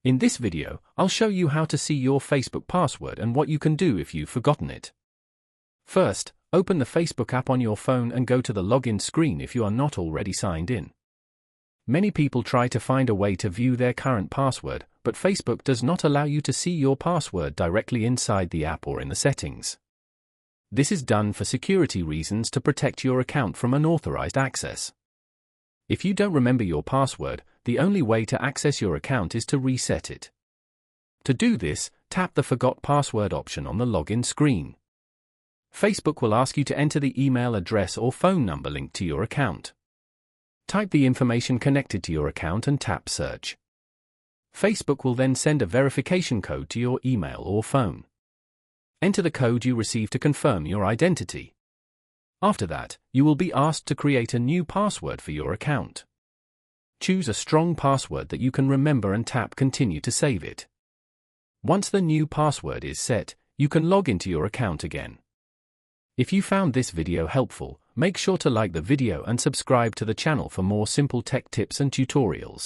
In this video, I'll show you how to see your Facebook password and what you can do if you've forgotten it. First, open the Facebook app on your phone and go to the login screen if you are not already signed in. Many people try to find a way to view their current password, but Facebook does not allow you to see your password directly inside the app or in the settings. This is done for security reasons to protect your account from unauthorized access. If you don't remember your password, the only way to access your account is to reset it. To do this, tap the Forgot Password option on the login screen. Facebook will ask you to enter the email address or phone number linked to your account. Type the information connected to your account and tap Search. Facebook will then send a verification code to your email or phone. Enter the code you received to confirm your identity. After that, you will be asked to create a new password for your account. Choose a strong password that you can remember and tap Continue to save it. Once the new password is set, you can log into your account again. If you found this video helpful, make sure to like the video and subscribe to the channel for more simple tech tips and tutorials.